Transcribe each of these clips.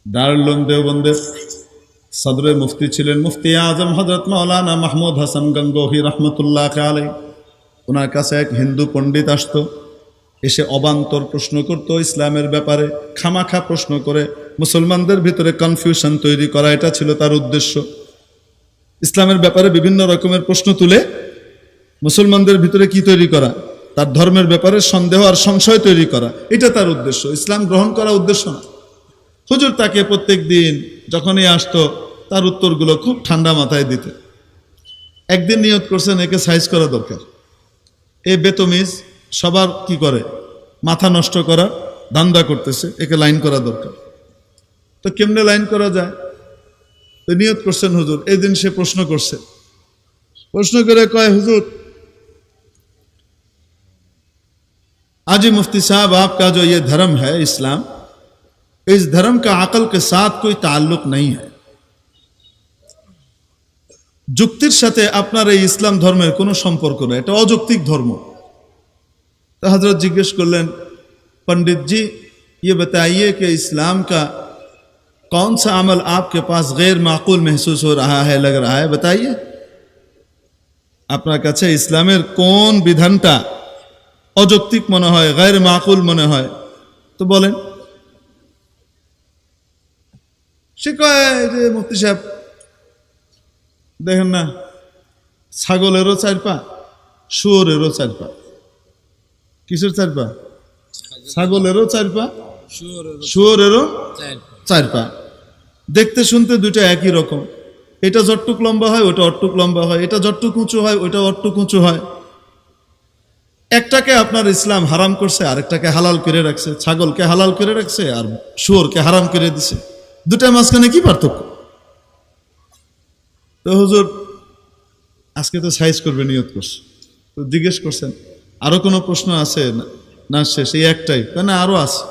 দারুল উলুম দেওবন্দের সদরে মুফতি ছিলেন মুফতি আজম হযরত মাওলানা মাহমুদ হাসান গঙ্গোহী রহমতুল্লাহ আলাইহি। ওনার কাছে এক হিন্দু পণ্ডিত আসতো, এসে অবান্তর প্রশ্ন করত ইসলামের ব্যাপারে, খামাখা প্রশ্ন করে মুসলমানদের ভিতরে কনফিউশন তৈরি করা, এটা ছিল তার উদ্দেশ্য। ইসলামের ব্যাপারে বিভিন্ন রকমের প্রশ্ন তুলে মুসলমানদের ভিতরে কি তৈরি করা, তার ধর্মের ব্যাপারে সন্দেহ আর সংশয় তৈরি করা, এটা তার উদ্দেশ্য, ইসলাম গ্রহণ করা উদ্দেশ্য না। হুজুর তাকে প্রত্যেক দিন যখনই আসতো তার উত্তরগুলো খুব ঠান্ডা মাথায় দিতে। একদিন নিয়ত করছেন একে সাইজ করা দরকার, এ বেতমিজ সবার কি করে মাথা নষ্ট করা ধান্দা করতেছে, একে লাইন করা দরকার। তো কেমনে লাইন করা যায়, তো নিয়ত করছেন হুজুর। এই দিন সে প্রশ্ন করছে, প্রশ্ন করে কয়, হুজুর आज मुफ्ती साहब आपका जो ये धर्म है इस्लाम, इस धर्म का अकल के साथ कोई ताल्लुक नहीं है। যুক্তির সাথে আপনার এই ইসলাম ধর্মের কোনো সম্পর্ক নেই, এটা অযৌক্তিক ধর্ম। तो हजरत जिज्ञेस करलें, पंडित जी ये बताइए कि इस्लाम का कौन सा अमल आपके पास गैर माकूल महसूस हो रहा है, लग रहा है, बताइए। আপনার কাছে ইসলামের কোন বিধানটা অযৌক্তিক মনে হয়, গায়র মাকুল মনে হয়, তো বলেন। সে কয় যে মুফতি সাহেব দেখেন না, ছাগলেরও 4 পা, শুয়োরেরও 4 পা। কিসের 4 পা? ছাগলেরও 4 পা, শুয়োরেরও 4 পা। দেখতে শুনতে দুইটা একই রকম, এটা যতটুক লম্বা হয় ওটা অতটুক লম্বা হয়, এটা যতটুক উঁচু হয় ওটা অতটুক উঁচু হয়। একটাকে আপনার ইসলাম হারাম করছে, আরেকটাকে হালাল করে রাখছে। ছাগলকে হালাল করে রাখছে আর শুয়োরকে হারাম করে দিছে, দুটার মাঝখানে কি পার্থক্য? তো হুজুর আজকে তো সাইজ করবে নিয়ত করছে, তো জিজ্ঞেস করছেন আরো কোনো প্রশ্ন আছে না? শেষ এই একটাই? না আরো আছে।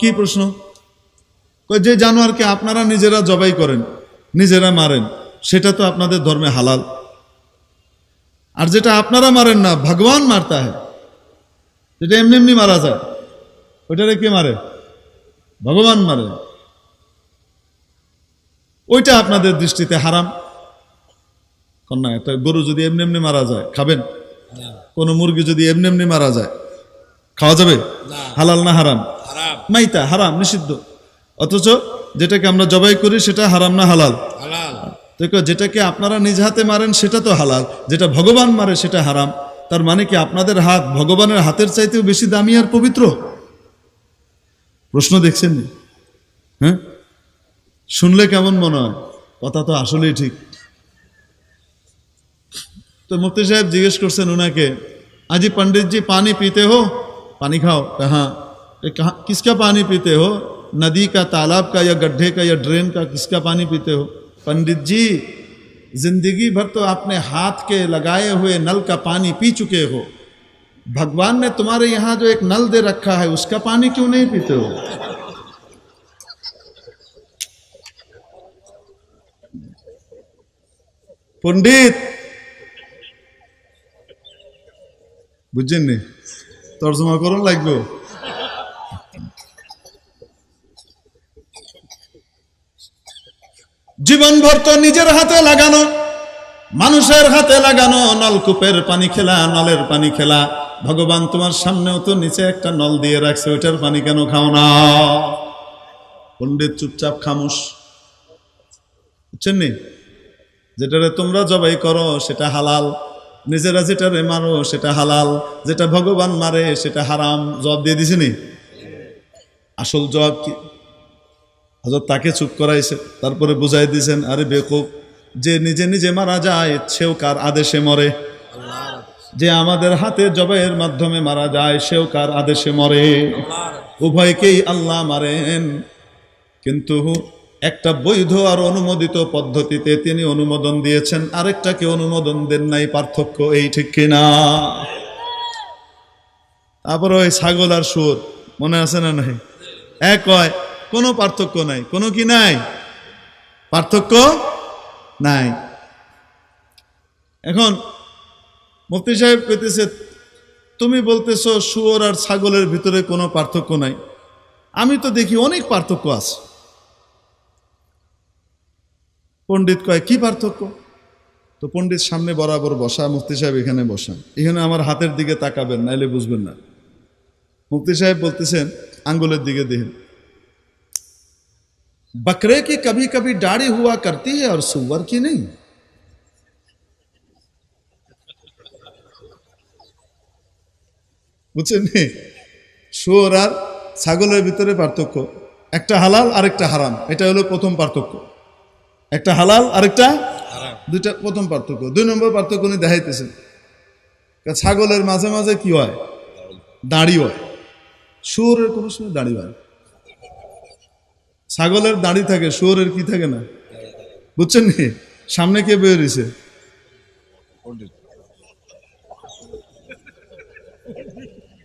কি প্রশ্ন? যে জানোয়ারকে আপনারা নিজেরা জবাই করেন, নিজেরা মারেন, সেটা তো আপনাদের ধর্মে হালাল, আর যেটা আপনারা মারেন না ভগবান মারতা হয়, যেটা এমনি এমনি মারা যায়, ওইটারে কে মারে? ভগবান মারে, ওইটা আপনাদের দৃষ্টিতে হারাম। কন্যা একটা গরু যদি এমনি এমনি মারা যায় খাবেন? কোন মুরগি যদি এমনি এমনি মারা যায় খাওয়া যাবে? হালাল না হারাম? মাইতা, হারাম, নিষিদ্ধ। অথচ যেটাকে আমরা জবাই করি সেটা হারাম না হালাল? দেখো, যেটাকে আপনারা নিজ হাতে মারেন সেটা তো হালাল, যেটা ভগবান মারে সেটা হারাম। তার মানে কি আপনাদের হাত ভগবানের হাতের চাইতেও বেশি দামি আর পবিত্র? প্রশ্ন দেখছেন? হ্যাঁ, শুনলে কেমন মনে হয়? কথা তো আসলেই ঠিক। তো মুফতি সাহেব জিজ্ঞেস করছেন উনাকে, আজি पंडित जी पानी पीते हो? पानी खाओ? कहाँ? किसका पानी पीते हो? नदी का, तालाब का, या गड्ढे का, या ड्रेन का? किसका पानी पीते हो? पंडित जी जिंदगी भर तो आपने हाथ के लगाए हुए नल का पानी पी चुके हो, भगवान ने तुम्हारे यहाँ जो एक नल दे रखा है उसका पानी क्यों नहीं पीते हो? पंडित বুঝছেন নি? তর্জমা করুন লাগবে। জীবনভর তো নিজের হাতে লাগানো, মানুষের হাতে লাগানো নলকূপের পানি খেলা, নলের পানি খেলা। ভগবান তোমার সামনেও তো নিচে একটা নল দিয়ে রাখছে, ওইটার পানি কেন খাও না? পণ্ডিত চুপচাপ খামোশ। বুঝছেন নি? যেটারে তোমরা জবাই করো সেটা হালাল, নিজেরা যেটারে মারো সেটা হালাল, যেটা ভগবান মারে সেটা হারাম। জবাব দিয়ে দিছি নি? আসল জবাব কি? হযরত তাকে চুপ করাইছে, তারপরে বুঝাই দিয়েছেন, আরে বেকুব, যে নিজে নিজে মারা যায় সেও কার আদেশে মরে? যে আমাদের হাতে জবাইয়ের মাধ্যমে মারা যায় সেও কার আদেশে মরে? উভয়কেই আল্লাহ মারেন, কিন্তু একটা বৈধ আর অনুমোদিত পদ্ধতিতে তিনি অনুমোদন দিয়েছেন, আরেকটাকে অনুমোদন দেন নাই। পার্থক্য এই, ঠিক কিনা? তারপর ওই ছাগল আর শুয়োর মনে আছে না নাই? এক হয়, কোনো পার্থক্য নাই। কোনো কি নাই? পার্থক্য নাই। এখন মুফতি সাহেব কইতেছে, তুমি বলতেছো শুয়োর আর ছাগলের ভিতরে কোনো পার্থক্য নাই, আমি তো দেখি অনেক পার্থক্য আছে। পণ্ডিত কয় কি পার্থক্য? তো পণ্ডিত সামনে বরাবর বসা, মুফতি সাহেব এখানে বসা, এখানে আমার হাতের দিকে তাকাবেন, নাইলে বুঝবেন না। মুফতি সাহেব বলতেছেন আঙ্গুলের দিকে দেখেন, बकरे की कभी कभी दाढ़ी हुआ करती है और सुअर की नहीं। বুঝছেন? শুয়োর আর ছাগলের ভিতরে পার্থক্য, একটা হালাল আরেকটা হারাম, এটা হলো প্রথম পার্থক্য। একটা হালাল আরেকটা দুইটা প্রথম পার্থক্য। 2 নম্বর পার্থক্য উনি দেখাইতেছেন, ছাগলের মাঝে মাঝে কি হয়? দাড়ি হয়। শুয়োরের কোনো সময় দাড়ি হয়। ছাগলের দাড়ি থাকে, শুয়োরের কি থাকে না। বুঝছেন নি? সামনে কে বেরিয়েছে?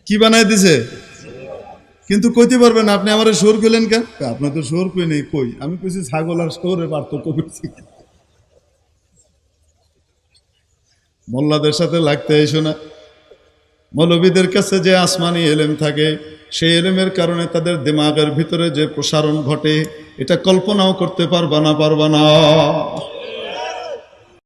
কি বানাই দিছে? কিন্তু কইতে পারবেন না, আপনি আমার শুয়োর কইলেন কেন? আপনার তো শুয়োর কই নেই। কই আমি কইছি ছাগল আর শুয়োরের পার্থক্য করছি। মোল্লাদের সাথে লাগতে এসো না। মৌলবীদের কাছে যে আসমানি এলেম থাকে, সেই এলেমের কারণে তাদের দিমাগের ভিতরে যে প্রসারণ ঘটে, এটা কল্পনাও করতে পারবা না।